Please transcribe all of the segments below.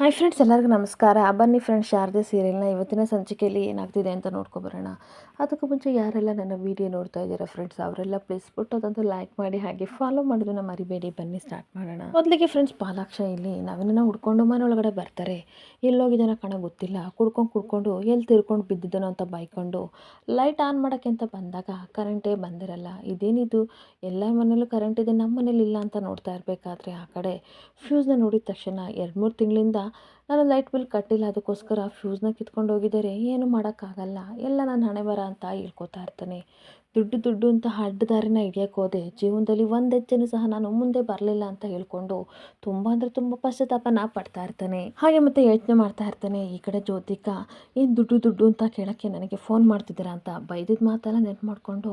Hi friends, ಎಲ್ಲರಿಗೂ ನಮಸ್ಕಾರ. ಬನ್ನಿ ಫ್ರೆಂಡ್ಸ್, ಶಾರದೆ ಸೀರಿಯಲ್ನ ಇವತ್ತಿನ ಸಂಚಿಕೆಯಲ್ಲಿ ಏನಾಗ್ತಿದೆ ಅಂತ ನೋಡ್ಕೊಬರೋಣ. ಅದಕ್ಕೂ ಮುಂಚೆ ಯಾರೆಲ್ಲ ನನ್ನ ವೀಡಿಯೋ ನೋಡ್ತಾ ಇದ್ದೀರಾ ಫ್ರೆಂಡ್ಸ್, ಅವರೆಲ್ಲ ಪ್ಲೀಸ್ ಅದಂತೂ ಲೈಕ್ ಮಾಡಿ, ಹಾಗೆ ಫಾಲೋ ಮಾಡೋದನ್ನ ಮರಿಬೇಡಿ. ಬನ್ನಿ ಸ್ಟಾರ್ಟ್ ಮಾಡೋಣ. ಮೊದಲಿಗೆ ಫ್ರೆಂಡ್ಸ್, ಪಾಲಾಕ್ಷ ಇಲ್ಲಿ ನವೀನನ್ನ ಹುಡ್ಕೊಂಡು ಮನೆ ಒಳಗಡೆ ಬರ್ತಾರೆ. ಎಲ್ಲೋಗಿದ್ದಾನ ಕಣ ಗೊತ್ತಿಲ್ಲ. ಕುಡ್ಕೊಂಡು ಎಲ್ಲಿ ತಿರ್ಕೊಂಡು ಬಿದ್ದಿದ್ದಾನೋ ಅಂತ ಬೈಕೊಂಡು ಲೈಟ್ ಆನ್ ಮಾಡೋಕ್ಕೆ ಅಂತ ಬಂದಾಗ ಕರೆಂಟೇ ಬಂದಿರಲ್ಲ. ಇದೇನಿದು, ಎಲ್ಲರ ಮನೇಲೂ ಕರೆಂಟ್ ಇದೆ, ನಮ್ಮ ಮನೇಲಿ ಇಲ್ಲ ಅಂತ ನೋಡ್ತಾ ಇರಬೇಕಾದ್ರೆ ಆ ಕಡೆ ಫ್ಯೂಸ್ನ ನೋಡಿದ ತಕ್ಷಣ 2-3 ತಿಂಗಳಿಂದ ನಾನು ಲೈಟ್ ಬಿಲ್ ಕಟ್ಟಿಲ್ಲ, ಅದಕ್ಕೋಸ್ಕರ ಫ್ಯೂಸ್ನ ಕಿತ್ಕೊಂಡು ಹೋಗಿದ್ದಾರೆ, ಏನು ಮಾಡೋಕ್ಕಾಗಲ್ಲ, ಎಲ್ಲ ನನ್ನ ಹಣೆ ಬರ ಅಂತ ಹೇಳ್ಕೊತಾ ಇರ್ತಾನೆ. ದುಡ್ಡು ಅಂತ ಅಡ್ಡ ದಾರಿನ ಹಿಡಿಯೋಕ್ಕೆ ಹೋದೆ, ಜೀವನದಲ್ಲಿ ಒಂದು ಹೆಜ್ಜೆನೂ ಸಹ ನಾನು ಮುಂದೆ ಬರಲಿಲ್ಲ ಅಂತ ಹೇಳ್ಕೊಂಡು ತುಂಬ ಅಂದರೆ ತುಂಬ ಪಶ್ಚಾತ್ತಾಪನ ಪಡ್ತಾ ಇರ್ತಾನೆ. ಹಾಗೆ ಮತ್ತೆ ಯೋಚನೆ ಮಾಡ್ತಾ ಇರ್ತಾನೆ. ಈ ಕಡೆ ಜ್ಯೋತಿಕಾ ಏನು ದುಡ್ಡು ಅಂತ ಕೇಳೋಕ್ಕೆ ನನಗೆ ಫೋನ್ ಮಾಡ್ತಿದ್ದೀರಾ ಅಂತ ಬೈದಿದ್ದ ಮಾತೆಲ್ಲ ನೆನ್ಪು ಮಾಡಿಕೊಂಡು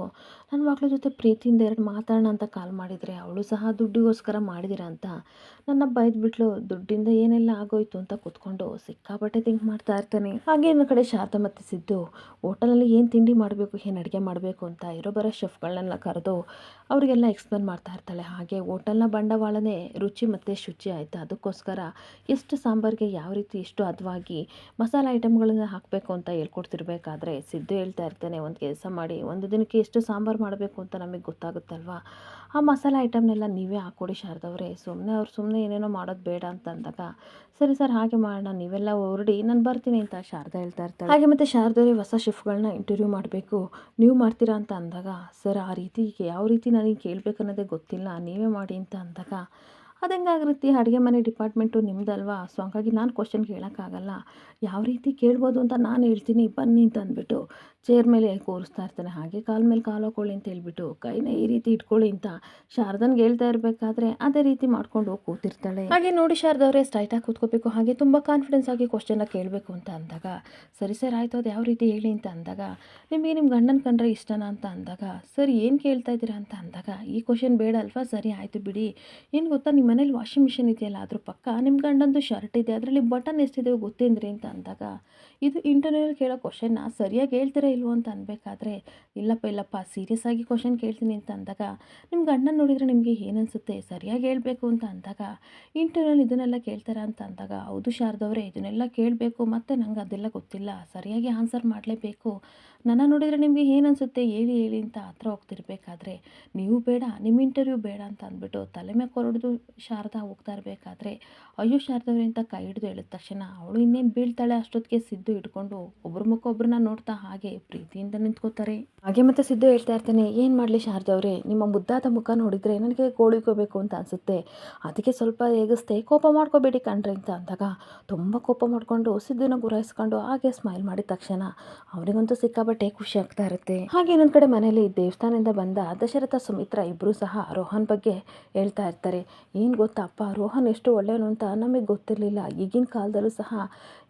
ನನ್ನ ಮಗಳ ಜೊತೆ ಪ್ರೀತಿಯಿಂದ 2 ಮಾತಾಡೋಣ ಅಂತ ಕಾಲ್ ಮಾಡಿದರೆ ಅವಳು ಸಹ ದುಡ್ಡಿಗೋಸ್ಕರ ಮಾಡಿದ್ದೀರಾ ಅಂತ ನನ್ನ ಬೈದ್ಬಿಟ್ಲು. ದುಡ್ಡಿಂದ ಏನೆಲ್ಲ ಆಗೋಯ್ತು ಅಂತ ಕೂತ್ಕೊಂಡು ಸಿಕ್ಕಾಪಟ್ಟೆ ಥಿಂಕ್ ಮಾಡ್ತಾ ಇರ್ತಾನೆ. ಹಾಗೆ ನನ್ನ ಕಡೆ ಶಾರದಾ ಮತ್ತು ಸಿದ್ದು ಹೋಟೆಲಲ್ಲಿ ಏನು ತಿಂಡಿ ಮಾಡಬೇಕು, ಏನು ಅಡುಗೆ ಮಾಡಬೇಕು ಅಂತ ಇರೋ ಬರೋ ಶೆಫ್ಗಳನ್ನೆಲ್ಲ ಕರೆದು ಅವರಿಗೆಲ್ಲ ಎಕ್ಸ್ಪ್ಲೇನ್ ಮಾಡ್ತಾ ಇರ್ತಾಳೆ. ಹಾಗೆ ಹೋಟೆಲ್ನ ಬಂಡವಾಳನೇ ರುಚಿ ಮತ್ತು ಶುಚಿ ಆಯಿತು. ಅದಕ್ಕೋಸ್ಕರ ಎಷ್ಟು ಸಾಂಬಾರಿಗೆ ಯಾವ ರೀತಿ ಎಷ್ಟು ಹದವಾಗಿ ಮಸಾಲೆ ಐಟಮ್ಗಳನ್ನ ಹಾಕಬೇಕು ಅಂತ ಹೇಳ್ಕೊಡ್ತಿರ್ಬೇಕಾದ್ರೆ ಸಿದ್ದು ಹೇಳ್ತಾ ಇರ್ತಾನೆ, ಒಂದು ಕೆಲಸ ಮಾಡಿ, ಒಂದು ದಿನಕ್ಕೆ ಎಷ್ಟು ಸಾಂಬಾರು ಮಾಡಬೇಕು ಅಂತ ನಮಗೆ ಗೊತ್ತಾಗುತ್ತಲ್ವ, ಆ ಮಸಾಲೆ ಐಟಮ್ನೆಲ್ಲ ನೀವೇ ಹಾಕ್ಕೊಡಿ ಶಾರದವ್ರೆ, ಸುಮ್ಮನೆ ಏನೇನೋ ಮಾಡೋದು ಬೇಡ ಅಂತ ಅಂದಾಗ ಸರಿ ಸರ್ ಹಾಗೆ ಮಾಡೋಣ, ನೀವೆಲ್ಲ ಹೊರಡಿ, ನಾನು ಬರ್ತೀನಿ ಅಂತ ಶಾರದಾ ಹೇಳ್ತಾ ಇರ್ತಾಳೆ. ಹಾಗೆ ಮತ್ತು ಶಾರದವ್ರೆ ಹೊಸ ಶೆಫ್ಗಳನ್ನ ಇಂಟರ್ವ್ಯೂ ಮಾಡಬೇಕು, ನೀವು ಮಾಡ್ತೀರಾ ಅಂತ ಅಂದಾಗ ಸರ್ ಆ ರೀತಿ ಯಾವ ರೀತಿ ನನಗೆ ಕೇಳಬೇಕನ್ನೋದೇ ಗೊತ್ತಿಲ್ಲ, ನೀವೇ ಮಾಡಿ ಅಂತ ಅಂದಾಗ ಅದೆಂಗಾಗಿರುತ್ತೆ, ಅಡುಗೆ ಮನೆ ಡಿಪಾರ್ಟ್ಮೆಂಟು ನಿಮ್ಮದಲ್ವಾ, ಸೊ ಹಂಗಾಗಿ ನಾನು ಕ್ವಶನ್ ಕೇಳೋಕ್ಕಾಗಲ್ಲ, ಯಾವ ರೀತಿ ಕೇಳ್ಬೋದು ಅಂತ ನಾನು ಹೇಳ್ತೀನಿ ಬನ್ನಿ ಅಂತ ಅಂದ್ಬಿಟ್ಟು ಚೇರ್ ಮೇಲೆ ಕೂರಿಸ್ತಾ ಇರ್ತಾನೆ. ಹಾಗೆ ಕಾಲ ಮೇಲೆ ಕಾಲು ಹಾಕೊಳ್ಳಿ ಅಂತ ಹೇಳ್ಬಿಟ್ಟು ಕೈನ ಈ ರೀತಿ ಇಟ್ಕೊಳ್ಳಿ ಅಂತ ಶಾರದನ್ಗೆ ಹೇಳ್ತಾ ಇರಬೇಕಾದ್ರೆ ಅದೇ ರೀತಿ ಮಾಡ್ಕೊಂಡು ಕೂತಿರ್ತಾಳೆ. ಹಾಗೆ ನೋಡಿ ಶಾರದವ್ರೆ ಸ್ಟ್ರೈಟಾಗಿ ಕೂತ್ಕೋಬೇಕು, ಹಾಗೆ ತುಂಬ ಕಾನ್ಫಿಡೆನ್ಸ್ ಆಗಿ ಕ್ವಶನ್ನ ಕೇಳಬೇಕು ಅಂತ ಅಂದಾಗ ಸರಿ ಸರ್ ಆಯಿತು, ಅದು ಯಾವ ರೀತಿ ಹೇಳಿ ಅಂತ ಅಂದಾಗ ನಿಮಗೆ ನಿಮ್ಮ ಗಂಡನ ಕಂಡ್ರೆ ಇಷ್ಟನಾ ಅಂತ ಅಂದಾಗ ಸರ್ ಏನು ಕೇಳ್ತಾ ಇದ್ದೀರಾ ಅಂತ ಅಂದಾಗ ಈ ಕ್ವಶನ್ ಬೇಡ ಅಲ್ವಾ, ಸರಿ ಆಯಿತು ಬಿಡಿ, ಏನು ಗೊತ್ತಾ, ನಿಮ್ಮ ಮನೇಲಿ ವಾಷಿಂಗ್ ಮಿಷಿನ್ ಇದೆಯಲ್ಲ ಅದ್ರ ಪಕ್ಕ ನಿಮ್ಮ ಗಂಡಂದು ಶರ್ಟ್ ಇದೆ, ಅದರಲ್ಲಿ ಬಟನ್ ಎಷ್ಟಿದೆ ಗೊತ್ತೇಂದ್ರಿ ಅಂತ ಅಂದಾಗ ಇದು ಇಂಟರ್ವ್ಯೂನಲ್ಲಿ ಕೇಳೋ ಕ್ವಶನ್ನ ಸರಿಯಾಗಿ ಹೇಳ್ತೀರಾ ಇಲ್ವೋ ಅಂತ ಅನ್ಬೇಕಾದ್ರೆ ಇಲ್ಲಪ್ಪ ಸೀರಿಯಸ್ ಆಗಿ ಕ್ವಶನ್ ಕೇಳ್ತೀನಿ ಅಂತ ಅಂದಾಗ ನಿಮ್ಮ ಗಂಡನ ನೋಡಿದರೆ ನಿಮಗೆ ಏನನ್ಸುತ್ತೆ, ಸರಿಯಾಗಿ ಹೇಳಬೇಕು ಅಂತ ಅಂದಾಗ ಇಂಟರ್ವ್ಯೂನಲ್ಲಿ ಇದನ್ನೆಲ್ಲ ಕೇಳ್ತಾರ ಅಂತ ಅಂದಾಗ ಹೌದು ಶಾರದವ್ರೆ ಇದನ್ನೆಲ್ಲ ಕೇಳಬೇಕು, ಮತ್ತು ನಂಗೆ ಅದೆಲ್ಲ ಗೊತ್ತಿಲ್ಲ, ಸರಿಯಾಗಿ ಆನ್ಸರ್ ಮಾಡಲೇಬೇಕು, ನನ್ನ ನೋಡಿದರೆ ನಿಮಗೆ ಏನನ್ಸುತ್ತೆ ಹೇಳಿ ಅಂತ ಹತ್ರ ಹೋಗ್ತಿರ್ಬೇಕಾದ್ರೆ ನೀವು ಬೇಡ, ನಿಮ್ಮ ಇಂಟರ್ವ್ಯೂ ಬೇಡ ಅಂತ ಅಂದ್ಬಿಟ್ಟು ತಲೆ ಮೇಲೆ ಕೊರಡ್ದು ಶಾರದಾ ಹೋಗ್ತಾ ಇರಬೇಕಾದ್ರೆ ಅಯ್ಯೋ ಶಾರದವ್ರೆ ಅಂತ ಕೈ ಹಿಡಿದು ಹೇಳಿದ ತಕ್ಷಣ ಅವಳು ಇನ್ನೇನು ಬೀಳ್ತಾಳೆ ಅಷ್ಟೊತ್ತಿಗೆ ಸಿದ್ದು ಹಿಡ್ಕೊಂಡು ಒಬ್ರ ಮುಖ ಒಬ್ರನ್ನ ನೋಡ್ತಾ ಹಾಗೆ ಪ್ರೀತಿಯಿಂದ ನಿಂತ್ಕೋತಾರೆ. ಹಾಗೆ ಮತ್ತೆ ಸಿದ್ದು ಹೇಳ್ತಾ ಇರ್ತಾನೆ, ಏನು ಮಾಡಲಿ ಶಾರದವ್ರೆ, ನಿಮ್ಮ ಮುದ್ದಾದ ಮುಖ ನೋಡಿದರೆ ನನಗೆ ಗೋಳಿಕೋಬೇಕು ಅಂತ ಅನಿಸುತ್ತೆ, ಅದಕ್ಕೆ ಸ್ವಲ್ಪ ಹೇಗಿಸ್ತೆ, ಕೋಪ ಮಾಡ್ಕೋಬೇಡಿ ಕಣ್ರಿ ಅಂತ ಅಂದಾಗ ತುಂಬ ಕೋಪ ಮಾಡಿಕೊಂಡು ಸಿದ್ದುನ ಗುರಾಯಿಸ್ಕೊಂಡು ಹಾಗೆ ಸ್ಮೈಲ್ ಮಾಡಿದ ತಕ್ಷಣ ಅವನಿಗಂತೂ ಸಿಕ್ಕಾಬಟ್ಟೆ ಖುಷಿ ಆಗ್ತಾ ಇರುತ್ತೆ. ಹಾಗೆ ಇನ್ನೊಂದು ಕಡೆ ಮನೇಲಿ ದೇವಸ್ಥಾನದಿಂದ ಬಂದ ದಶರಥ ಸುಮಿತ್ರ ಇಬ್ಬರು ಸಹ ರೋಹನ್ ಬಗ್ಗೆ ಹೇಳ್ತಾ ಇರ್ತಾರೆ. ಏನು ಗೊತ್ತಪ್ಪ, ರೋಹನ್ ಎಷ್ಟು ಒಳ್ಳೆಯವನು ಅಂತ ನಮಗೆ ಗೊತ್ತಿರಲಿಲ್ಲ, ಈಗಿನ ಕಾಲದಲ್ಲೂ ಸಹ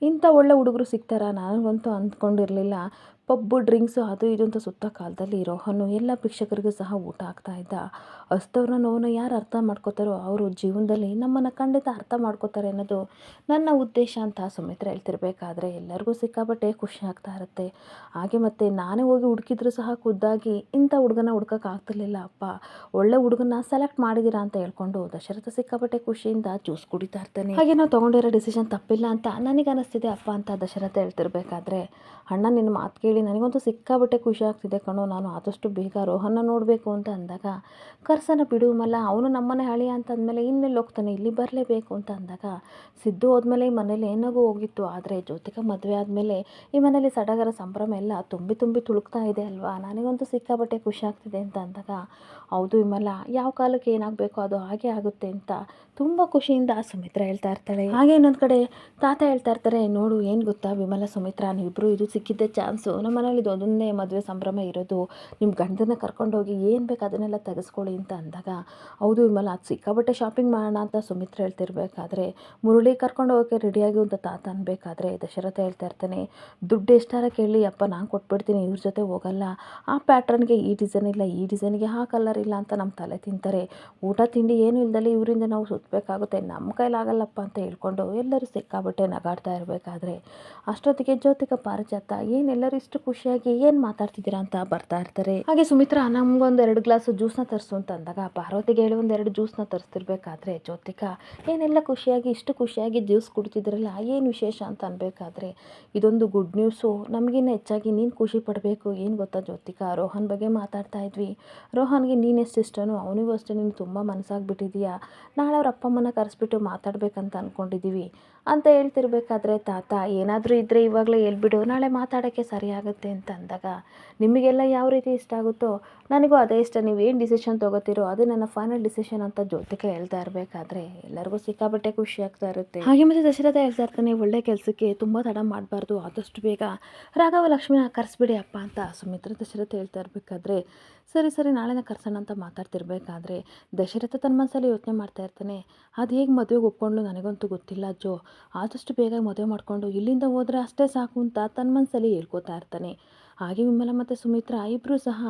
ಇಂಥ ಒಳ್ಳೆ ಹುಡುಗರು ಸಿಗ್ತಾರ, ನನಗಂತೂ ಅಂದ್ಕೊಂಡಿರಲಿಲ್ಲ, ಪಬ್ಬು ಡ್ರಿಂಕ್ಸು ಅದು ಇದು ಅಂತ ಸುತ್ತ ಕಾಲದಲ್ಲಿ ರೋಹನ್ನು ಎಲ್ಲ ಭಿಕ್ಷಕರಿಗೂ ಸಹ ಊಟ ಆಗ್ತಾ ಇದ್ದ, ಹಸ್ತವ್ರನ್ನ ನೋವನ್ನು ಯಾರು ಅರ್ಥ ಮಾಡ್ಕೋತಾರೋ ಅವರು ಜೀವನದಲ್ಲಿ ನಮ್ಮನ್ನು ಖಂಡಿತ ಅರ್ಥ ಮಾಡ್ಕೋತಾರೆ ಅನ್ನೋದು ನನ್ನ ಉದ್ದೇಶ ಅಂತ ಸುಮಿತ್ರ ಹೇಳ್ತಿರ್ಬೇಕಾದ್ರೆ ಎಲ್ಲರಿಗೂ ಸಿಕ್ಕಾಪಟ್ಟೆ ಖುಷಿ ಆಗ್ತಾ ಇರುತ್ತೆ. ಹಾಗೆ ಮತ್ತು ನಾನೇ ಹೋಗಿ ಹುಡುಕಿದ್ರು ಸಹ ಖುದ್ದಾಗಿ ಇಂಥ ಹುಡುಗನ ಹುಡ್ಕಕ್ಕೆ ಆಗ್ತಿರ್ಲಿಲ್ಲ ಅಪ್ಪ, ಒಳ್ಳೆ ಹುಡುಗನ ಸೆಲೆಕ್ಟ್ ಮಾಡಿದ್ದೀರಾ ಅಂತ ಹೇಳ್ಕೊಂಡು ದಶರಥ ಸಿಕ್ಕಾಪಟ್ಟೆ ಖುಷಿಯಿಂದ ಜ್ಯೂಸ್ ಕುಡಿತಾ ಇರ್ತಾನೆ. ಹಾಗೆ ನಾವು ತೊಗೊಂಡಿರೋ ಡಿಸಿಷನ್ ತಪ್ಪಿಲ್ಲ ಅಂತ ನನಗೆ ಅನ್ನಿಸ್ತಿದೆ ಅಪ್ಪ ಅಂತ ದಶರಥ ಹೇಳ್ತಿರ್ಬೇಕಾದ್ರೆ ಅಣ್ಣ ನಿನ್ನ ಮಾತು ಕೇಳಿ ನನಗಂತೂ ಸಿಕ್ಕಾಪಟ್ಟೆ ಖುಷಿ ಆಗ್ತಿದೆ ಕಣೋ, ನಾನು ಆದಷ್ಟು ಬೇಗ ರೋಹನ್ನ ನೋಡಬೇಕು ಅಂತ ಅಂದಾಗ ಕರ್ಸನ ಬಿಡುವಲ್ಲ, ಅವನು ನಮ್ಮನೆ ಹಳಿಯ ಅಂತ ಅಂದಮೇಲೆ ಇನ್ನೆಲ್ಲಿ ಹೋಗ್ತಾನೆ, ಇಲ್ಲಿ ಬರಲೇಬೇಕು ಅಂತ ಅಂದಾಗ ಸಿದ್ದು ಹೋದ್ಮೇಲೆ ಈ ಮನೇಲಿ ಏನಾಗೂ ಹೋಗಿತ್ತು, ಆದರೆ ಜ್ಯೋತಿಕಾ ಮದುವೆ ಆದಮೇಲೆ ಈ ಮನೇಲಿ ಸಡಗರ ಸಂಭ್ರಮ ಎಲ್ಲ ತುಂಬಿ ತುಳುಕ್ತಾ ಇದೆ ಅಲ್ವಾ, ನನಗಂತೂ ಸಿಕ್ಕಾಪಟ್ಟೆ ಖುಷಿ ಆಗ್ತಿದೆ ಅಂತ ಅಂದಾಗ ಹೌದು ವಿಮಲ, ಯಾವ ಕಾಲಕ್ಕೆ ಏನಾಗಬೇಕು ಅದು ಹಾಗೆ ಆಗುತ್ತೆ ಅಂತ ತುಂಬ ಖುಷಿಯಿಂದ ಸುಮಿತ್ರ ಹೇಳ್ತಾ ಇರ್ತಾಳೆ. ಹಾಗೆ ಇನ್ನೊಂದು ಕಡೆ ತಾತ ಹೇಳ್ತಾ ಇರ್ತಾರೆ, ನೋಡು ಏನು ಗೊತ್ತಾ ವಿಮಲ ಸುಮಿತ್ರ, ನೀವಿಬ್ಬರು ಇದು ಸಿಕ್ಕಿದ್ದೆ ಚಾನ್ಸು, ನಮ್ಮ ಮನೇಲಿ ಇದೊಂದನ್ನೇ ಮದುವೆ ಸಂಭ್ರಮ ಇರೋದು, ನಿಮ್ಮ ಗಂಡನ ಕರ್ಕೊಂಡೋಗಿ ಏನು ಬೇಕು ಅದನ್ನೆಲ್ಲ ತೆಗೆಸ್ಕೊಳ್ಳಿ ಅಂತ ಅಂದಾಗ ಹೌದು ವಿಮಲ, ಅದು ಸಿಕ್ಕಾಪಟ್ಟೆ ಶಾಪಿಂಗ್ ಮಾಡೋಣ ಅಂತ ಸುಮಿತ್ರ ಹೇಳ್ತಿರ್ಬೇಕಾದ್ರೆ ಮುರಳಿ ಕರ್ಕೊಂಡು ಹೋಗೋಕ್ಕೆ ರೆಡಿಯಾಗಿ ಅಂತ ತಾತ ಅನ್ಬೇಕಾದ್ರೆ ದಶರಥ ಹೇಳ್ತಾ ಇರ್ತಾನೆ, ದುಡ್ಡು ಎಷ್ಟಾರ ಕೇಳಿ ಅಪ್ಪ ನಾನು ಕೊಟ್ಬಿಡ್ತೀನಿ, ಇವ್ರ ಜೊತೆ ಹೋಗಲ್ಲ, ಆ ಪ್ಯಾಟ್ರನ್ಗೆ ಈ ಡಿಸೈನ್ ಇಲ್ಲ, ಈ ಡಿಸೈನ್ಗೆ ಆ ಕಲರ್ ಇಲ್ಲ ಅಂತ ನಮ್ಮ ತಲೆ ತಿಂತಾರೆ, ಊಟ ತಿಂಡಿ ಏನು ಇಲ್ದಲ್ಲಿ ಇವರಿಂದ ನಾವು ಸುತ್ತಬೇಕಾಗುತ್ತೆ, ನಮ್ಮ ಕೈಲಾಗಲ್ಲಪ್ಪ ಅಂತ ಹೇಳ್ಕೊಂಡು ಎಲ್ಲರೂ ಸಿಕ್ಕಾಬಿಟ್ಟೆ ನಗಾಡ್ತಾ ಇರಬೇಕಾದ್ರೆ ಅಷ್ಟೊತ್ತಿಗೆ ಜ್ಯೋತಿಕಾ ಪಾರಿಜಾತ ಏನೆಲ್ಲರೂ ಇಷ್ಟು ಎಷ್ಟು ಖುಷಿಯಾಗಿ ಏನು ಮಾತಾಡ್ತಿದ್ದೀರಾ ಅಂತ ಬರ್ತಾ ಇರ್ತಾರೆ. ಹಾಗೆ ಸುಮಿತ್ರಾ ನಮ್ಗೊಂದು 2 ಗ್ಲಾಸ್ ಜ್ಯೂಸ್ನ ತರಿಸು ಅಂತ ಅಂದಾಗ ಪಾರ್ವತಿಗೆ ಹೇಳಿ 2 ಜ್ಯೂಸ್ನ ತರಿಸ್ತಿರ್ಬೇಕಾದ್ರೆ ಜ್ಯೋತಿಕಾ ಏನೆಲ್ಲ ಖುಷಿಯಾಗಿ ಇಷ್ಟು ಖುಷಿಯಾಗಿ ಜ್ಯೂಸ್ ಕುಡ್ತಿದ್ರಲ್ಲ ಏನು ವಿಶೇಷ ಅಂತ ಅನ್ಬೇಕಾದ್ರೆ ಇದೊಂದು ಗುಡ್ ನ್ಯೂಸು, ನಮಗಿನ್ನ ಹೆಚ್ಚಾಗಿ ನೀನು ಖುಷಿ ಪಡಬೇಕು. ಏನು ಗೊತ್ತಾ ಜ್ಯೋತಿಕಾ, ರೋಹನ್ ಬಗ್ಗೆ ಮಾತಾಡ್ತಾ ಇದ್ವಿ. ರೋಹನ್ಗೆ ನೀನು ಎಷ್ಟು ಇಷ್ಟನೋ ಅವನಿಗೂ ಅಷ್ಟೇ ನೀನು ತುಂಬ ಮನಸ್ಸಾಗ್ಬಿಟ್ಟಿದೀಯಾ. ನಾಳೆ ಅವ್ರ ಅಪ್ಪ ಅಮ್ಮನ ಕರೆಸ್ಬಿಟ್ಟು ಮಾತಾಡ್ಬೇಕಂತ ಅಂದ್ಕೊಂಡಿದ್ದೀವಿ ಅಂತ ಹೇಳ್ತಿರ್ಬೇಕಾದ್ರೆ ತಾತ ಏನಾದರೂ ಇದ್ದರೆ ಇವಾಗಲೇ ಹೇಳ್ಬಿಡು, ನಾಳೆ ಮಾತಾಡೋಕ್ಕೆ ಸರಿ ಆಗುತ್ತೆ ಅಂತ ಅಂದಾಗ ನಿಮಗೆಲ್ಲ ಯಾವ ರೀತಿ ಇಷ್ಟ ಆಗುತ್ತೋ ನನಗೂ ಅದೇ ಇಷ್ಟ, ನೀವೇನು ಡಿಸಿಷನ್ ತೊಗೋತೀರೋ ಅದೇ ನನ್ನ ಫೈನಲ್ ಡಿಸಿಷನ್ ಅಂತ ಜ್ಯೋತಿಕಾ ಹೇಳ್ತಾ ಇರಬೇಕಾದ್ರೆ ಎಲ್ಲರಿಗೂ ಸಿಕ್ಕಾಬಟ್ಟೆ ಖುಷಿ ಆಗ್ತಾ ಇರುತ್ತೆ. ಹಾಗೆ ಮತ್ತು ದಶರಥ ಹೇಳ್ತಾ ಇರ್ತಾನೆ, ಒಳ್ಳೆ ಕೆಲಸಕ್ಕೆ ತುಂಬ ತಡ ಮಾಡಬಾರ್ದು, ಆದಷ್ಟು ಬೇಗ ರಾಘವ ಲಕ್ಷ್ಮಿನ ಕರೆಸ್ಬಿಡಿ ಅಪ್ಪ ಅಂತ ಸುಮಿತ್ರ ದಶರಥ ಹೇಳ್ತಾ ಇರಬೇಕಾದ್ರೆ ಸರಿ ಸರಿ ನಾಳೆನ ಕರ್ಸೋಣ ಅಂತ ಮಾತಾಡ್ತಿರ್ಬೇಕಾದ್ರೆ ದಶರಥ ತನ್ನ ಮನಸ್ಸಲ್ಲಿ ಯೋಚನೆ ಮಾಡ್ತಾ ಇರ್ತಾನೆ, ಅದು ಹೇಗೆ ಮದುವೆಗೆ ಒಪ್ಕೊಂಡು ನನಗಂತೂ ಗೊತ್ತಿಲ್ಲ ಅಜ್ಜೋ, ಆದಷ್ಟು ಬೇಗ ಮದುವೆ ಮಾಡಿಕೊಂಡು ಇಲ್ಲಿಂದ ಹೋದರೆ ಅಷ್ಟೇ ಸಾಕು ಅಂತ ತನ್ನ ಮನಸ್ಸಲ್ಲಿ ಹೇಳ್ಕೊತಾ ಇರ್ತಾನೆ. ಹಾಗೆ ವಿಮಲ ಮತ್ತು ಸುಮಿತ್ರಾ ಇಬ್ಬರು ಸಹ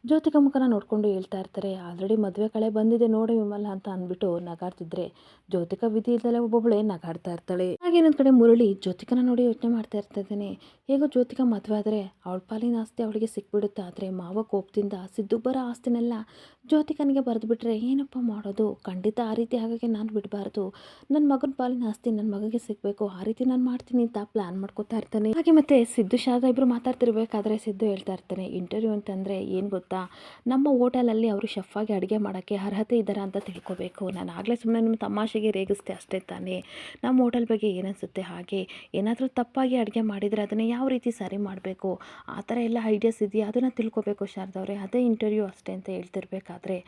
ಜ್ಯೋತಿಕಾ ಮುಖನ ನೋಡ್ಕೊಂಡು ಹೇಳ್ತಾ ಇರ್ತಾರೆ, ಆಲ್ರೆಡಿ ಮದುವೆ ಕಳೆ ಬಂದಿದೆ ನೋಡಿ ವಿಮಲ ಅಂತ ಅಂದ್ಬಿಟ್ಟು ನಗಾಡ್ತಿದ್ರೆ ಜ್ಯೋತಿಕಾ ವಿಧಿ ಇದ್ದಲ್ಲೇ ಒಬ್ಬೊಬ್ಬಳೇ ನಗಾಡ್ತಾ ಇರ್ತಾಳೆ. ಹಾಗೆ ಇನ್ನೊಂದು ಕಡೆ ಮುರಳಿ ಜ್ಯೋತಿಕನ ನೋಡಿ ಯೋಚನೆ ಮಾಡ್ತಾ ಇರ್ತಾನೆ, ಹೇಗೋ ಜ್ಯೋತಿಕಾ ಮದುವೆ ಆದರೆ ಅವಳ ಪಾಲಿನ ಆಸ್ತಿ ಅವಳಿಗೆ ಸಿಕ್ಬಿಡುತ್ತೆ, ಆದರೆ ಮಾವ ಕೋಪದಿಂದ ಸಿದ್ದು ಬರೋ ಆಸ್ತಿನೆಲ್ಲ ಜ್ಯೋತಿಕನಿಗೆ ಬರೆದುಬಿಟ್ರೆ ಏನಪ್ಪ ಮಾಡೋದು, ಖಂಡಿತ ಆ ರೀತಿ ಹಾಗಾಗಿ ನಾನು ಬಿಡಬಾರ್ದು, ನನ್ನ ಮಗನ ಪಾಲಿನ ಆಸ್ತಿ ನನ್ನ ಮಗಗೆ ಸಿಗಬೇಕು, ಆ ರೀತಿ ನಾನು ಮಾಡ್ತೀನಿ ಅಂತ ಪ್ಲ್ಯಾನ್ ಮಾಡ್ಕೋತಾ ಇರ್ತಾನೆ. ಹಾಗೆ ಮತ್ತೆ ಸಿದ್ದು ಶಾರದಾ ಇಬ್ಬರು ಮಾತಾಡ್ತಿರ್ಬೇಕಾದ್ರೆ ಸಿದ್ದು ಹೇಳ್ತಾ ಇರ್ತಾನೆ, ಇಂಟರ್ವ್ಯೂ ಅಂತಂದರೆ ಏನು ಗೊತ್ತಾ, ನಮ್ಮ ಹೋಟೆಲಲ್ಲಿ ಅವರು ಶೆಫ್ ಆಗಿ ಅಡುಗೆ ಮಾಡೋಕ್ಕೆ ಅರ್ಹತೆ ಇದ್ದಾರಾ ಅಂತ ತಿಳ್ಕೊಬೇಕು. ನಾನು ಆಗಲೇ ಸುಮ್ಮನೆ ನಿಮ್ಮ ತಮಾಷೆಗೆ ರೇಗಿಸ್ತೆ ಅಷ್ಟೇ ತಾನೇ, ನಮ್ಮ ಹೋಟೆಲ್ ಬಗ್ಗೆ ಏನನ್ಸುತ್ತೆ, ಹಾಗೆ ಏನಾದರೂ ತಪ್ಪಾಗಿ ಅಡುಗೆ ಮಾಡಿದರೆ ಅದನ್ನು ಯಾವ ರೀತಿ ಸರಿ ಮಾಡಬೇಕು ಆ ಥರ ಎಲ್ಲ ಐಡಿಯಾಸ್ ಇದೆಯಾ ಅದನ್ನು ತಿಳ್ಕೊಬೇಕು ಶಾರದಾ ಅವರೇ, ಅದೇ ಇಂಟರ್ವ್ಯೂ ಅಷ್ಟೇ ಅಂತ ಹೇಳ್ತಿರ್ಬೇಕಾದ್ರೆ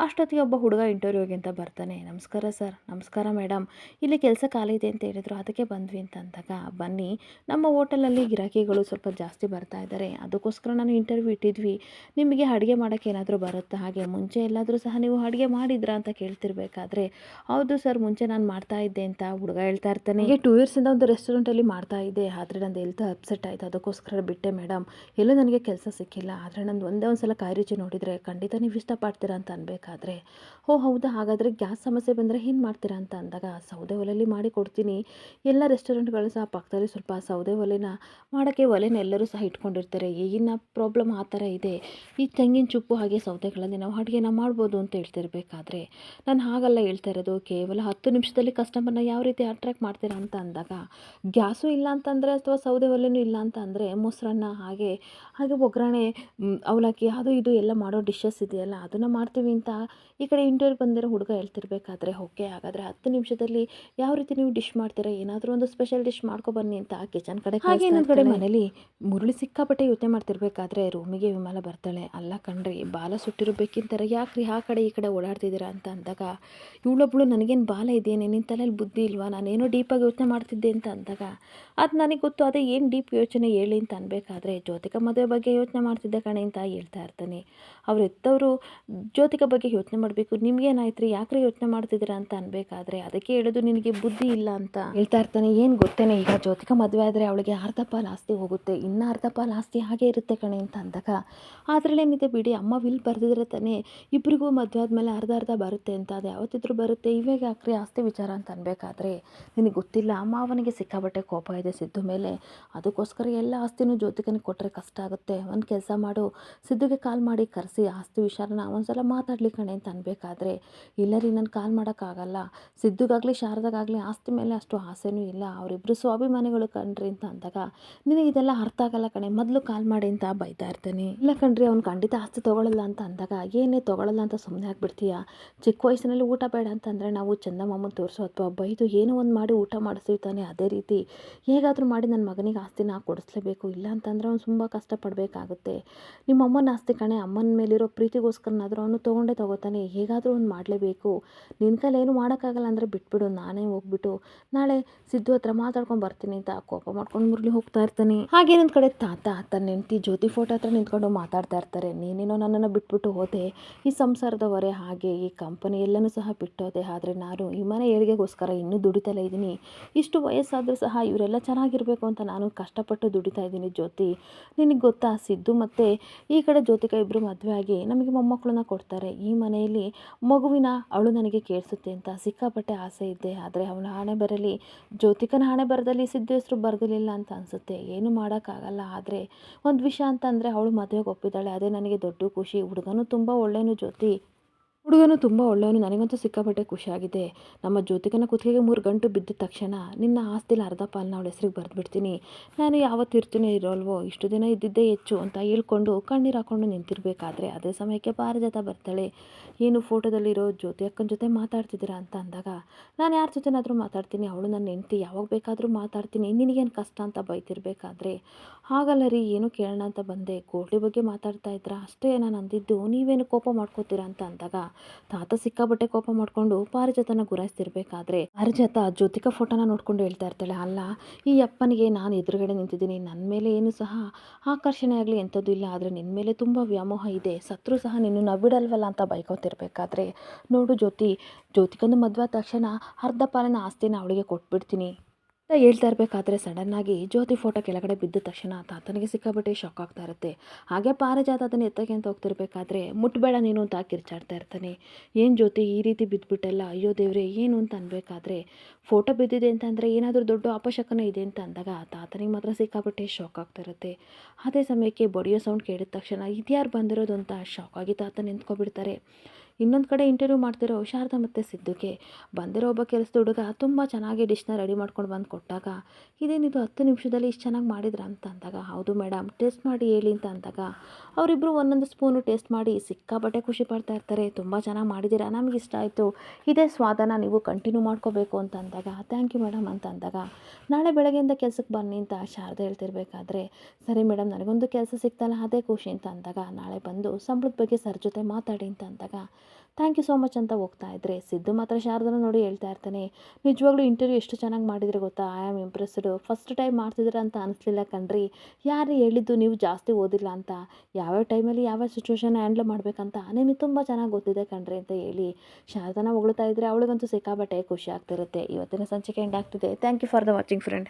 ಅಷ್ಟೊತ್ತಿಗೆ ಒಬ್ಬ ಹುಡುಗ ಇಂಟರ್ವ್ಯೂಗೆ ಅಂತ ಬರ್ತಾನೆ. ನಮಸ್ಕಾರ ಸರ್. ನಮಸ್ಕಾರ ಮೇಡಮ್, ಇಲ್ಲಿ ಕೆಲಸ ಖಾಲಿ ಇದೆ ಅಂತ ಹೇಳಿದ್ರು ಅದಕ್ಕೆ ಬಂದ್ವಿ ಅಂತ ಅಂದಾಗ, ಬನ್ನಿ ನಮ್ಮ ಹೋಟೆಲಲ್ಲಿ ಗಿರಾಕಿಗಳು ಸ್ವಲ್ಪ ಜಾಸ್ತಿ ಬರ್ತಾ ಇದ್ದಾರೆ, ಅದಕ್ಕೋಸ್ಕರ ನಾನು ಇಂಟರ್ವ್ಯೂ ಇಟ್ಟಿದ್ವಿ, ನಿಮಗೆ ಅಡುಗೆ ಮಾಡೋಕ್ಕೆ ಏನಾದರೂ ಬರುತ್ತಾ, ಹಾಗೆ ಮುಂಚೆ ಎಲ್ಲಾದರೂ ಸಹ ನೀವು ಅಡುಗೆ ಮಾಡಿದ್ರಾ ಅಂತ ಕೇಳ್ತಿರ್ಬೇಕಾದ್ರೆ ಹೌದು ಸರ್ ಮುಂಚೆ ನಾನು ಮಾಡ್ತಾ ಇದ್ದೆ ಅಂತ ಹುಡುಗ ಹೇಳ್ತಾ ಇರ್ತಾನೆ. ಹೀಗೆ 2 ಇಯರ್ಸಿಂದ ಒಂದು ರೆಸ್ಟೋರೆಂಟಲ್ಲಿ ಮಾಡ್ತಾ ಇದ್ದೆ, ಆದರೆ ನಂದು ಹೆಲ್ತ್ ಅಪ್ಸೆಟ್ ಆಯಿತು, ಅದಕ್ಕೋಸ್ಕರ ಬಿಟ್ಟೆ ಮೇಡಮ್, ಎಲ್ಲೂ ನನಗೆ ಕೆಲಸ ಸಿಕ್ಕಿಲ್ಲ, ಆದರೆ ನಂದು ಒಂದೇ ಒಂದು ಸಲ ಕಾಯಿ ರುಚಿ ನೋಡಿದರೆ ಖಂಡಿತ ನೀವು ಇಷ್ಟಪಡ್ತೀರಾ ಅಂತ ಅನ್ಬೇಕಾದ್ರೆ ಓ ಹೌದಾ, ಹಾಗಾದರೆ ಗ್ಯಾಸ್ ಸಮಸ್ಯೆ ಬಂದರೆ ಏನು ಮಾಡ್ತೀರಾ ಅಂತ ಅಂದಾಗ ಸೌದೆ ಒಲೆಯಲ್ಲಿ ಮಾಡಿ ಕೊಡ್ತೀನಿ, ಎಲ್ಲ ರೆಸ್ಟೋರೆಂಟ್ಗಳು ಸಹ ಪಕ್ಕದಲ್ಲಿ ಸ್ವಲ್ಪ ಸೌದೆ ಒಲೆನ ಮಾಡೋಕ್ಕೆ ಒಲೆನ ಎಲ್ಲರೂ ಸಹ ಇಟ್ಕೊಂಡಿರ್ತಾರೆ, ಈಗಿನ ಪ್ರಾಬ್ಲಮ್ ಆ ಥರ ಇದೆ, ಈ ತೆಂಗಿನ ಚುಪ್ಪು ಹಾಗೆ ಸೌದೆಗಳಲ್ಲಿ ನಾವು ಅಡುಗೆನ ಮಾಡ್ಬೋದು ಅಂತ ಹೇಳ್ತಿರ್ಬೇಕಾದ್ರೆ ನಾನು ಹಾಗಲ್ಲ ಹೇಳ್ತಾ ಇರೋದು, ಕೇವಲ 10 ನಿಮಿಷದಲ್ಲಿ ಕಸ್ಟಮರ್ನ ಯಾವ ರೀತಿ ಅಟ್ರ್ಯಾಕ್ಟ್ ಮಾಡ್ತೀರಾ ಅಂತ ಅಂದಾಗ ಗ್ಯಾಸು ಇಲ್ಲ ಅಂತಂದರೆ ಅಥವಾ ಸೌದೆ ಒಲೆನೂ ಇಲ್ಲ ಅಂತ ಅಂದರೆ ಮೊಸರನ್ನ ಹಾಗೆ ಹಾಗೆ ಒಗ್ಗರಣೆ ಅವಲಕ್ಕಿ ಅದು ಇದು ಎಲ್ಲ ಮಾಡೋ ಡಿಶಸ್ ಇದೆಯಲ್ಲ ಅದನ್ನು ಮಾಡ್ತೀವಿ ಅಂತ ಈ ಕಡೆ ಇಂಟರ್ವ್ಯೂ ಬಂದಿರೋ ಹುಡುಗ ಹೇಳ್ತಿರ್ಬೇಕಾದ್ರೆ ಓಕೆ ಹಾಗಾದರೆ 10 ನಿಮಿಷದಲ್ಲಿ ಯಾವ ರೀತಿ ನೀವು ಡಿಶ್ ಮಾಡ್ತೀರಾ, ಏನಾದರೂ ಒಂದು ಸ್ಪೆಷಲ್ ಡಿಶ್ ಮಾಡ್ಕೊಬನ್ನಿ ಅಂತ ಕಿಚನ್ ಕಡೆ. ಹಾಗೆ ಇನ್ನೊಂದು ಕಡೆ ಮನೇಲಿ ಮುರುಳಿ ಸಿಕ್ಕಾಪಟ್ಟೆ ಯೋಚನೆ ಮಾಡ್ತಿರ್ಬೇಕಾದ್ರೆ ರೂಮಿಗೆ ವಿಮಲ ಬರ್ತಾಳೆ, ಅಲ್ಲ ಕಣ್ರಿ ಬಾಲ ಸುಟ್ಟಿರಬೇಕಿಂತಾರೆ ಯಾಕ್ರಿ ಆ ಕಡೆ ಈ ಕಡೆ ಓಡಾಡ್ತಿದ್ದೀರಾ ಅಂತ ಅಂದಾಗ ಇವಳೊಬ್ಳು ನನಗೇನು ಬಾಲ ಇದೆಯೇನೆ, ನಿನ್ನ ತಲೆಯಲ್ಲಿ ಬುದ್ಧಿ ಇಲ್ವಾ, ನಾನೇನೋ ಡೀಪಾಗಿ ಯೋಚನೆ ಮಾಡ್ತಿದ್ದೆ ಅಂತ ಅಂದಾಗ ಅದು ನನಗೆ ಗೊತ್ತು, ಅದೇ ಏನು ಡೀಪ್ ಯೋಚನೆ ಹೇಳಿ ಅಂತ ಅನ್ಬೇಕಾದ್ರೆ ಜ್ಯೋತಿಕಾ ಮದುವೆ ಬಗ್ಗೆ ಯೋಚನೆ ಮಾಡ್ತಿದ್ದೆ ಕಣೆ ಅಂತ ಹೇಳ್ತಾ ಇರ್ತಾನೆ. ಅವ್ರು ಎತ್ತವರು ಜ್ಯೋತಿಕಾ ಬಗ್ಗೆ ಯೋಚನೆ ಮಾಡಬೇಕು, ನಿಮ್ಗೇನಾಯ್ತು ರೀ ಯಾಕ್ರಿ ಯೋಚನೆ ಮಾಡ್ತಿದ್ದೀರಾ ಅಂತ ಅನ್ಬೇಕಾದ್ರೆ ಅದಕ್ಕೆ ಹೇಳೋದು ನಿನಗೆ ಬುದ್ಧಿ ಇಲ್ಲ ಅಂತ ಹೇಳ್ತಾ ಇರ್ತಾನೆ. ಏನು ಗೊತ್ತೇನೆ, ಈಗ ಜ್ಯೋತಿಕಾ ಮದುವೆ ಆದರೆ ಅವಳಿಗೆ ಅರ್ಧ ಪಾಲು ಆಸ್ತಿ ಹೋಗುತ್ತೆ, ಇನ್ನು ಅರ್ಧ ಪಾಲು ಆಸ್ತಿ ಹಾಗೆ ಇರುತ್ತೆ ಕಣೆ ಅಂತ ಅಂದಾಗ ಅದರಲ್ಲೇನಿದೆ ಬಿಡಿ, ಅಮ್ಮ ವಿಲ್ ಬರೆದಿದ್ರೆ ತಾನೇ ಇಬ್ಬರಿಗೂ ಮದುವೆ ಆದಮೇಲೆ ಅರ್ಧ ಅರ್ಧ ಬರುತ್ತೆ ಅಂತ, ಅದು ಯಾವತ್ತಿದ್ರೂ ಬರುತ್ತೆ, ಇವಾಗ ಯಾಕ್ರಿ ಆಸ್ತಿ ವಿಚಾರ ಅಂತ ಅನ್ಬೇಕಾದ್ರೆ ನಿನಗೆ ಗೊತ್ತಿಲ್ಲ ಮಾವನಿಗೆ ಸಿಕ್ಕಾಬಟ್ಟೆ ಕೋಪ ಇದೆ ಸಿದ್ದು ಮೇಲೆ, ಅದಕ್ಕೋಸ್ಕರ ಎಲ್ಲ ಆಸ್ತಿನೂ ಜ್ಯೋತಿಕನಿಗೆ ಕೊಟ್ಟರೆ ಕಷ್ಟ ಆಗುತ್ತೆ, ಒಂದು ಕೆಲಸ ಮಾಡು ಸಿದ್ದುಗೆ ಕಾಲ್ ಮಾಡಿ ಕರೆಸಿ ಆಸ್ತಿ ವಿಚಾರನ ಒಂದ್ಸಲ ಮಾತಾಡ್ಲಿ ಕಣೆ ಅಂತ ಅನ್ಬೇಕಾದ್ರೆ ಇಲ್ಲ ರೀ ನಾನು ಕಾಲ್ ಮಾಡೋಕ್ಕಾಗಲ್ಲ, ಸಿದ್ದುಗಾಗಲಿ ಶಾರದಾಗಾಗಲಿ ಆಸ್ತಿ ಮೇಲೆ ಅಷ್ಟು ಆಸೆನೂ ಇಲ್ಲ, ಅವರಿಬ್ಬರು ಸ್ವಾಭಿಮಾನಿಗಳು ಕಣ್ರಿ ಅಂತ ಅಂದಾಗ ನಿನಗೆ ಇದೆಲ್ಲ ಅರ್ಥ ಆಗಲ್ಲ ಕಣೆ, ಮೊದಲು ಕಾಲ್ ಮಾಡಿ ಅಂತ ಬೈತಾ ಇರ್ತಾನೆ. ಇಲ್ಲ ಕಣ್ರಿ ಅವ್ನು ಖಂಡಿತ ಆಸ್ತಿ ತೊಗೊಳ್ಳಲ್ಲ ಅಂತ ಅಂದಾಗ ಏನೇ ತೊಗೊಳ್ಳಲ್ಲ ಅಂತ ಸುಮ್ಮನೆ ಆಗ್ಬಿಡ್ತೀಯ, ಚಿಕ್ಕ ವಯಸ್ಸಿನಲ್ಲಿ ಊಟ ಬೇಡ ಅಂತಂದರೆ ನಾವು ಚಂದಮಾಮನ ತೋರಿಸೋ ಅಥವಾ ಬೈದು ಏನೋ ಒಂದು ಮಾಡಿ ಊಟ ಮಾಡಿಸ್ತೀವಿ ತಾನೆ, ಅದೇ ರೀತಿ ಹೇಗಾದರೂ ಮಾಡಿ ನನ್ನ ಮಗನಿಗೆ ಆಸ್ತಿನ ಕೊಡಿಸ್ಲೇಬೇಕು, ಇಲ್ಲ ಅಂತಂದರೆ ಅವ್ನು ತುಂಬ ಕಷ್ಟಪಡಬೇಕಾಗುತ್ತೆ, ನಿಮ್ಮ ಅಮ್ಮನ ಆಸ್ತಿ ಕಣೆ, ಅಮ್ಮನ ಮೇಲಿರೋ ಪ್ರೀತಿಗೋಸ್ಕರನಾದರೂ ಅವನು ತೊಗೊಂಡೇ ತೊಗೋತಾನೆ, ಹೇಗಾದರೂ ಒಂದು ಮಾಡಲೇಬೇಕು, ನಿನ್ನ ಕೈಲಿ ಏನು ಮಾಡೋಕ್ಕಾಗಲ್ಲ ಅಂದರೆ ಬಿಟ್ಬಿಡು, ನಾನೇ ಹೋಗ್ಬಿಟ್ಟು ನಾಳೆ ಸಿದ್ದು ಹತ್ರ ಮಾತಾಡ್ಕೊಂಡು ಬರ್ತೀನಿ ಅಂತ ಕೋಪ ಮಾಡ್ಕೊಂಡು ಮುರಳಿ ಹೋಗ್ತಾ ಇರ್ತಾನೆ. ಹಾಗೇನೊಂದು ಕಡೆ ತಾತ ತನ್ನ ಹೆಂಡತಿ ಜ್ಯೋತಿ ಫೋಟೋ ಹತ್ರ ನಿಂತ್ಕೊಂಡು ಮಾತಾಡ್ತಾ ಇರ್ತಾರೆ, ನೀನೇನೋ ನನ್ನನ್ನು ಬಿಟ್ಬಿಟ್ಟು ಹೋದೆ, ಈ ಸಂಸಾರದ ಹೊರೆ ಹಾಗೆ ಈ ಕಂಪನಿ ಎಲ್ಲನೂ ಸಹ ಬಿಟ್ಟೋದೆ, ಆದರೆ ನಾನು ಈ ಮನೆ ಏಳಿಗೆಗೋಸ್ಕರ ಇನ್ನೂ ದುಡಿತಲೇ ಇದ್ದೀನಿ, ಇಷ್ಟು ವಯಸ್ಸಾದರೂ ಸಹ ಇವರೆಲ್ಲ ಚೆನ್ನಾಗಿರಬೇಕು ಅಂತ ನಾನು ಕಷ್ಟಪಟ್ಟು ದುಡಿತಾ ಇದ್ದೀನಿ ಜ್ಯೋತಿ, ನಿನಗೆ ಗೊತ್ತಾ ಸಿದ್ದು ಮತ್ತು ಈ ಕಡೆ ಜ್ಯೋತಿಕಾ ಇಬ್ಬರು ಮದುವೆ ಆಗಿ ನಮಗೆ ಮೊಮ್ಮಕ್ಕಳನ್ನ ಕೊಡ್ತಾರೆ, ಈ ಮನೆಯಲ್ಲಿ ಜೀವನದಲ್ಲಿ ಅವಳು ನನಗೆ ಕೇಳಿಸುತ್ತೆ ಅಂತ ಸಿಕ್ಕಾಪಟ್ಟೆ ಆಸೆ ಇದ್ದೆ. ಆದರೆ ಅವಳ ಹಣೆ ಬರಲಿ, ಜ್ಯೋತಿಕನ ಹಣೆ ಬರದಲ್ಲಿ ಸಿದ್ದು ಹೆಸರು ಬರೆದಿರಲಿಲ್ಲ ಅಂತ ಅನಿಸುತ್ತೆ. ಏನು ಮಾಡೋಕ್ಕಾಗಲ್ಲ. ಆದರೆ ಒಂದು ವಿಷಯ ಅಂತಂದರೆ ಅವಳು ಮದುವೆಗೆ ಒಪ್ಪಿದ್ದಾಳೆ. ಅದೇ ನನಗೆ ದೊಡ್ಡ ಖುಷಿ. ಹುಡುಗನೂ ತುಂಬ ಒಳ್ಳೆಯನು ಜ್ಯೋತಿ. ಹುಡುಗನು ತುಂಬ ಒಳ್ಳೆಯವನು. ನನಗಂತೂ ಸಿಕ್ಕಾಪಟ್ಟೆ ಖುಷಿಯಾಗಿದೆ. ನಮ್ಮ ಜ್ಯೋತಿಕನ ಕುತ್ತಿಗೆಗೆ 3 ಗಂಟು ಬಿದ್ದ ತಕ್ಷಣ ನಿನ್ನ ಆಸ್ತಿಲಿ ಅರ್ಧ ಪಾಲನ್ನ ಅವಳ ಹೆಸ್ರಿಗೆ ಬರೆದ್ಬಿಡ್ತೀನಿ. ನಾನು ಯಾವತ್ತು ಇರ್ತೀನೋ ಇರೋಲ್ವೋ ಇಷ್ಟು ದಿನ ಇದ್ದಿದ್ದೇ ಹೆಚ್ಚು ಅಂತ ಹೇಳ್ಕೊಂಡು ಕಣ್ಣೀರು ಹಾಕ್ಕೊಂಡು ನಿಂತಿರಬೇಕಾದ್ರೆ ಅದೇ ಸಮಯಕ್ಕೆ ಪಾರಿಜಾತ ಬರ್ತಾಳೆ. ಏನು ಫೋಟೋದಲ್ಲಿರೋ ಜ್ಯೋತಿ ಅಕ್ಕನ ಜೊತೆ ಮಾತಾಡ್ತಿದ್ದೀರಾ ಅಂತ ಅಂದಾಗ, ನಾನು ಯಾರ ಜೊತೆನಾದರೂ ಮಾತಾಡ್ತೀನಿ, ಅವಳು ನನ್ನ ಹೆಂಡ್ತಿ, ಯಾವಾಗ ಬೇಕಾದರೂ ಮಾತಾಡ್ತೀನಿ, ನಿನಗೇನು ಕಷ್ಟ ಅಂತ ಬೈತಿರ್ಬೇಕಾದ್ರೆ, ಹಾಗಲ್ಲ ರೀ ಏನೋ ಕೇಳೋಣ ಅಂತ ಬಂದೆ, ಕೋಟಿ ಬಗ್ಗೆ ಮಾತಾಡ್ತಾ ಇದ್ರಾ ಅಷ್ಟೇ ನಾನು ಅಂದಿದ್ದು, ನೀವೇನು ಕೋಪ ಮಾಡ್ಕೋತೀರಾ ಅಂತ ಅಂದಾಗ ತಾತ ಸಿಕ್ಕಾಬಟ್ಟೆ ಕೋಪ ಮಾಡಿಕೊಂಡು ಪಾರಿಜಾತನ ಗುರಾಯಿಸ್ತಿರ್ಬೇಕಾದ್ರೆ ಪಾರಿಜಾತ ಜ್ಯೋತಿಕಾ ಫೋಟೋನ ನೋಡ್ಕೊಂಡು ಹೇಳ್ತಾ ಇರ್ತಾಳೆ, ಅಲ್ಲ ಈ ಅಪ್ಪನಿಗೆ ನಾನು ಎದುರುಗಡೆ ನಿಂತಿದ್ದೀನಿ, ನನ್ನ ಮೇಲೆ ಏನು ಸಹ ಆಕರ್ಷಣೆ ಆಗಲಿ ಎಂಥದ್ದು ಇಲ್ಲ, ಆದರೆ ನಿನ್ನ ಮೇಲೆ ತುಂಬ ವ್ಯಾಮೋಹ ಇದೆ, ಸತ್ರು ಸಹ ನಿನ್ನನ್ನು ಬಿಡಲ್ವಲ್ಲ ಅಂತ ಬೈಕೋತಿರ್ಬೇಕಾದ್ರೆ, ನೋಡು ಜ್ಯೋತಿಕಂದು ಮದುವೆ ಆದ ತಕ್ಷಣ ಅರ್ಧ ಪಾಲಿನ ಆಸ್ತಿನ ಅವಳಿಗೆ ಕೊಟ್ಬಿಡ್ತೀನಿ ಅಂತ ಹೇಳ್ತಾ ಇರಬೇಕಾದ್ರೆ ಸಡನ್ನಾಗಿ ಜ್ಯೋತಿ ಫೋಟೋ ಕೆಳಗಡೆ ಬಿದ್ದ ತಕ್ಷಣ ತಾತನಿಗೆ ಸಿಕ್ಕಾಪಟ್ಟೆ ಶಾಕ್ ಆಗ್ತಾ ಇರುತ್ತೆ. ಹಾಗೆ ಪಾರಿಜಾತ ಅದನ್ನು ಎತ್ತಕ್ಕೆ ಅಂತ ಹೋಗ್ತಿರ್ಬೇಕಾದ್ರೆ ಮುಟ್ಬೇಡ ನೀನು ಅಂತ ಕಿರ್ಚಾಡ್ತಾ ಇರ್ತಾನೆ. ಏನು ಜ್ಯೋತಿ ಈ ರೀತಿ ಬಿದ್ದುಬಿಟ್ಟಲ್ಲ, ಅಯ್ಯೋ ದೇವ್ರೆ ಏನು ಅಂತ ಅನ್ಬೇಕಾದ್ರೆ, ಫೋಟೋ ಬಿದ್ದಿದೆ ಅಂತಂದರೆ ಏನಾದರೂ ದೊಡ್ಡ ಅಪಶಕನ ಇದೆ ಅಂತ ಅಂದಾಗ ತಾತನಿಗೆ ಮಾತ್ರ ಸಿಕ್ಕಾಪಟ್ಟೆ ಶಾಕ್ ಆಗ್ತಾ ಇರುತ್ತೆ. ಅದೇ ಸಮಯಕ್ಕೆ ಬಡಿಯೋ ಸೌಂಡ್ ಕೇಳಿದ ತಕ್ಷಣ ಇದ್ಯಾರು ಬಂದಿರೋದು ಅಂತ ಶಾಕ್ ಆಗಿ ತಾತ ನಿಂತ್ಕೊಬಿಡ್ತಾರೆ. ಇನ್ನೊಂದು ಕಡೆ ಇಂಟರ್ವ್ಯೂ ಮಾಡ್ತಿರೋ ಶಾರದಾ ಮತ್ತು ಸಿದ್ದುಗೆ ಬಂದಿರೋ ಒಬ್ಬ ಕೆಲಸದ ಹುಡುಗ ತುಂಬ ಚೆನ್ನಾಗಿ ಡಿಶ್ನ ರೆಡಿ ಮಾಡ್ಕೊಂಡು ಬಂದು ಕೊಟ್ಟಾಗ, ಇದೇನಿದು 10 ನಿಮಿಷದಲ್ಲಿ ಇಷ್ಟು ಚೆನ್ನಾಗಿ ಮಾಡಿದ್ರ ಅಂತ ಅಂದಾಗ, ಹೌದು ಮೇಡಮ್ ಟೇಸ್ಟ್ ಮಾಡಿ ಹೇಳಿ ಅಂತ ಅಂದಾಗ ಅವರಿಬ್ಬರು ಒಂದೊಂದು ಸ್ಪೂನು ಟೇಸ್ಟ್ ಮಾಡಿ ಸಿಕ್ಕಾಪಟ್ಟೆ ಖುಷಿ ಪಡ್ತಾ ಇರ್ತಾರೆ. ತುಂಬ ಚೆನ್ನಾಗಿ ಮಾಡಿದ್ದೀರಾ, ನಮಗೆ ಇಷ್ಟ ಆಯಿತು, ಇದೇ ಸ್ವಾದನ ನೀವು ಕಂಟಿನ್ಯೂ ಮಾಡ್ಕೋಬೇಕು ಅಂತ ಅಂದಾಗ, ಥ್ಯಾಂಕ್ ಯು ಮೇಡಮ್ ಅಂತ ಅಂದಾಗ, ನಾಳೆ ಬೆಳಗ್ಗೆಯಿಂದ ಕೆಲಸಕ್ಕೆ ಬನ್ನಿ ಅಂತ ಶಾರದಾ ಹೇಳ್ತಿರ್ಬೇಕಾದ್ರೆ, ಸರಿ ಮೇಡಮ್ ನನಗೊಂದು ಕೆಲಸ ಸಿಗ್ತಲ್ಲ ಅದೇ ಖುಷಿ ಅಂತ ಅಂದಾಗ, ನಾಳೆ ಬಂದು ಸಂಬಳದ ಬಗ್ಗೆ ಸರ್ ಜೊತೆ ಮಾತಾಡಿ ಅಂತ ಅಂದಾಗ, ಥ್ಯಾಂಕ್ ಯು ಸೋ ಮಚ್ ಅಂತ ಹೋಗ್ತಾ ಇದ್ರೆ ಸಿದ್ದು ಮಾತ್ರ ಶಾರದನ ನೋಡಿ ಹೇಳ್ತಾ ಇರ್ತಾನೆ, ನಿಜವಾಗ್ಲೂ ಇಂಟರ್ವ್ಯೂ ಎಷ್ಟು ಚೆನ್ನಾಗಿ ಮಾಡಿದ್ರೆ ಗೊತ್ತಾ, I am impressed, first time ಮಾಡ್ತಿದ್ದೀರ ಅಂತ ಅನಿಸ್ಲಿಲ್ಲ ಕಣ್ರಿ, ಯಾರು ಹೇಳಿದ್ದು ನೀವು ಜಾಸ್ತಿ ಓದಿಲ್ಲ ಅಂತ, ಯಾವ್ಯಾವ ಟೈಮಲ್ಲಿ ಯಾವ್ಯಾವ ಸಿಚುವೇಶನ್ ಹ್ಯಾಂಡ್ಲ್ ಮಾಡಬೇಕಂತ ನಿಮಗೆ ತುಂಬ ಚೆನ್ನಾಗಿ ಗೊತ್ತಿದೆ ಕಣ್ರಿ ಅಂತ ಹೇಳಿ ಶಾರದನ ಹೊಗಳ್ತಾ ಇದ್ದರೆ ಅವಳಿಗಂತೂ ಸಿಕ್ಕಾಪಟ್ಟೆ ಖುಷಿ ಆಗ್ತಿರುತ್ತೆ. ಇವತ್ತಿನ ಸಂಚಿಕೆ ಎಂಡ್ ಆಗ್ತಿದೆ. Thank you for the watching friend.